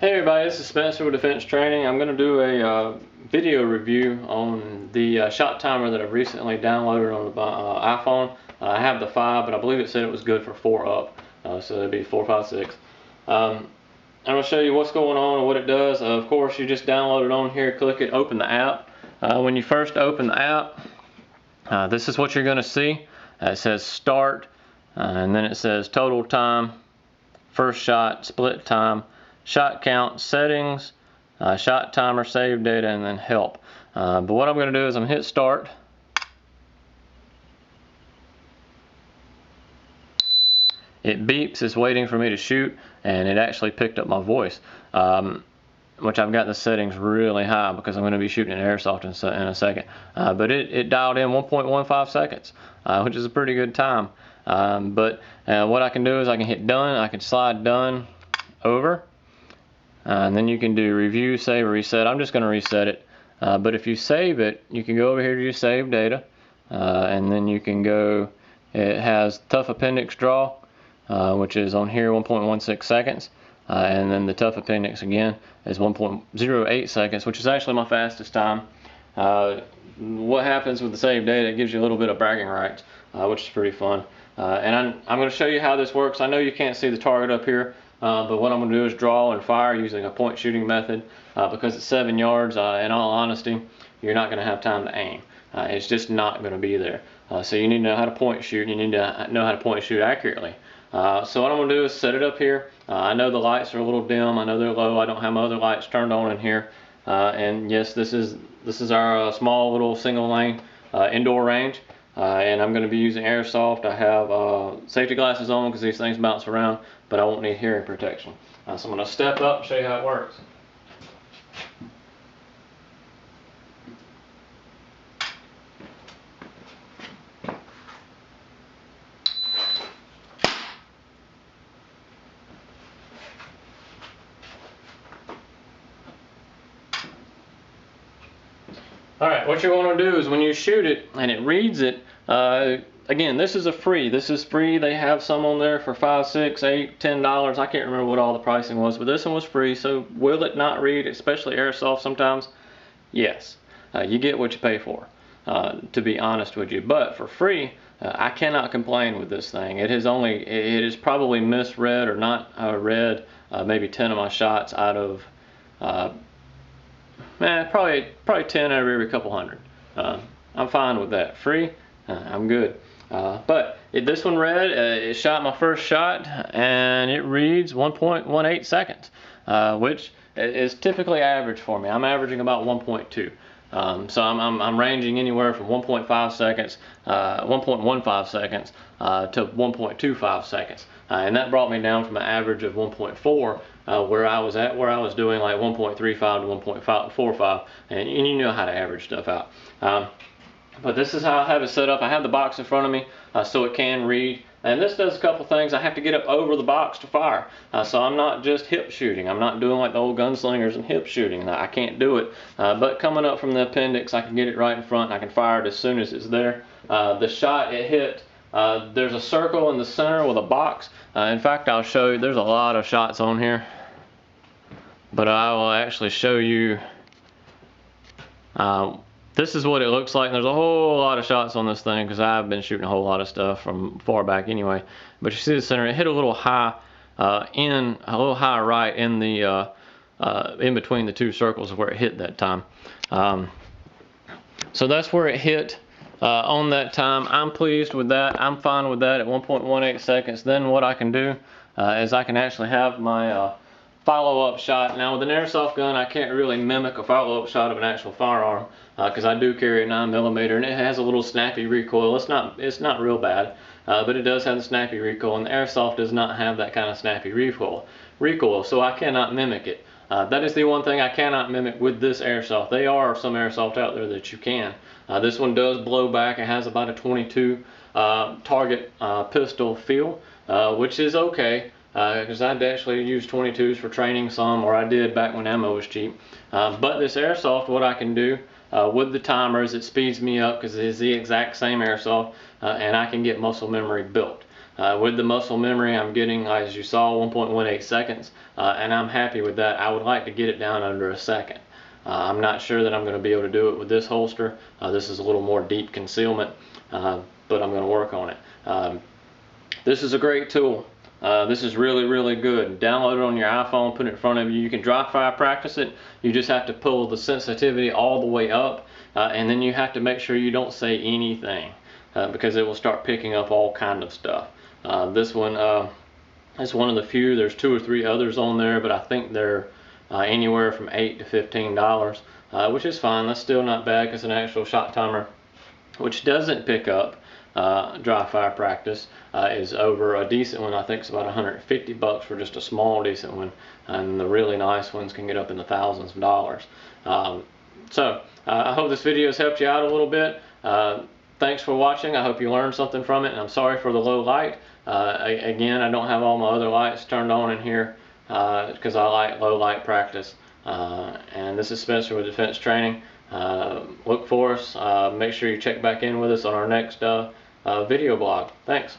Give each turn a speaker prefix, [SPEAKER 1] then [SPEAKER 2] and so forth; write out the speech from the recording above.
[SPEAKER 1] Hey everybody, this is Spencer with Defense Training. I'm going to do a video review on the shot timer that I've recently downloaded on the iPhone. I have the 5, but I believe it said it was good for 4 up, so it'd be 4, 5, 6. I'm going to show you what's going on and what it does. Of course, you just download it on here, click it, open the app. When you first open the app, this is what you're going to see. It says start, and then it says total time, first shot, split time, shot count, settings, shot timer, save data, and then help. But what I'm going to do is I'm going to hit start. It beeps, it's waiting for me to shoot, and it actually picked up my voice, which I've got the settings really high because I'm going to be shooting an airsoft in a second. But it dialed in 1.15 seconds, which is a pretty good time. But what I can do is I can hit done, I can slide done over. And then you can do review, save, or reset. I'm just going to reset it. But if you save it, you can go over here to your save data. And then you can go, it has tough appendix draw, which is on here 1.16 seconds. And then the tough appendix again is 1.08 seconds, which is actually my fastest time. What happens with the save data, it gives you a little bit of bragging rights, which is pretty fun. And I'm going to show you how this works. I know you can't see the target up here. But what I'm going to do is draw and fire using a point shooting method. Because it's 7 yards, in all honesty, you're not going to have time to aim. It's just not going to be there. So you need to know how to point shoot. You need to know how to point shoot accurately. So what I'm going to do is set it up here. I know the lights are a little dim. I know they're low. I don't have my other lights turned on in here. And yes, this is our small little single lane indoor range. And I'm going to be using airsoft. I have safety glasses on because these things bounce around, but I won't need hearing protection. So I'm going to step up and show you how it works. Alright, what you're going to do is when you shoot it and it reads it, again, this is free. This is free. They have some on there for $5, $6, $8, $10. I can't remember what all the pricing was, but this one was free. So will it not read, especially airsoft sometimes? Yes. You get what you pay for, to be honest with you. But for free, I cannot complain with this thing. It has probably misread or not read maybe 10 of my shots out of probably 10 out of every couple hundred. I'm fine with that. Free, I'm good. But this one read, it shot my first shot, and it reads 1.18 seconds, which is typically average for me. I'm averaging about 1.2. So I'm ranging anywhere from 1.5 seconds, 1.15 seconds to 1.25 seconds. And that brought me down from an average of 1.4 where I was doing like 1.35 to 1.45, and you know how to average stuff out. But this is how I have it set up. I have the box in front of me so it can read. And this does a couple things. I have to get up over the box to fire. So I'm not just hip shooting. I'm not doing like the old gunslingers and hip shooting. I can't do it. But coming up from the appendix, I can get it right in front and I can fire it as soon as it's there. The shot it hit, there's a circle in the center with a box. In fact, I'll show you. There's a lot of shots on here. But I will actually show you. This is what it looks like. There's a whole lot of shots on this thing because I've been shooting a whole lot of stuff from far back anyway. But you see the center, it hit a little high right in the in between the two circles of where it hit that time. So that's where it hit on that time. I'm pleased with that. I'm fine with that at 1.18 seconds. Then what I can do is I can actually have my follow-up shot. Now with an airsoft gun, I can't really mimic a follow-up shot of an actual firearm because I do carry a 9mm and it has a little snappy recoil. It's not real bad, but it does have the snappy recoil, and the airsoft does not have that kind of snappy recoil. So I cannot mimic it. That is the one thing I cannot mimic with this airsoft. There are some airsoft out there that you can. This one does blow back. It has about a 22 target pistol feel, which is okay. Because I'd actually use 22s for training some, or I did back when ammo was cheap. But this airsoft, what I can do with the timers, it speeds me up because it is the exact same airsoft, and I can get muscle memory built. With the muscle memory, I'm getting, as you saw, 1.18 seconds, and I'm happy with that. I would like to get it down under a second. I'm not sure that I'm going to be able to do it with this holster. This is a little more deep concealment, but I'm going to work on it. This is a great tool. This is really, really good. Download it on your iPhone, put it in front of you. You can dry fire practice it. You just have to pull the sensitivity all the way up, and then you have to make sure you don't say anything, because it will start picking up all kind of stuff. This one is one of the few. There's 2 or 3 others on there, but I think they're anywhere from $8 to $15, which is fine. That's still not bad because an actual shot timer, which doesn't pick up dry fire practice, is over a decent one. I think it's about $150 for just a small decent one, and the really nice ones can get up in the thousands of dollars. I hope this video has helped you out a little bit. Thanks for watching. I hope you learned something from it, and I'm sorry for the low light. Again, I don't have all my other lights turned on in here because I like low light practice. And this is Spencer with Defense Training. Look for us. Make sure you check back in with us on our next video blog. Thanks.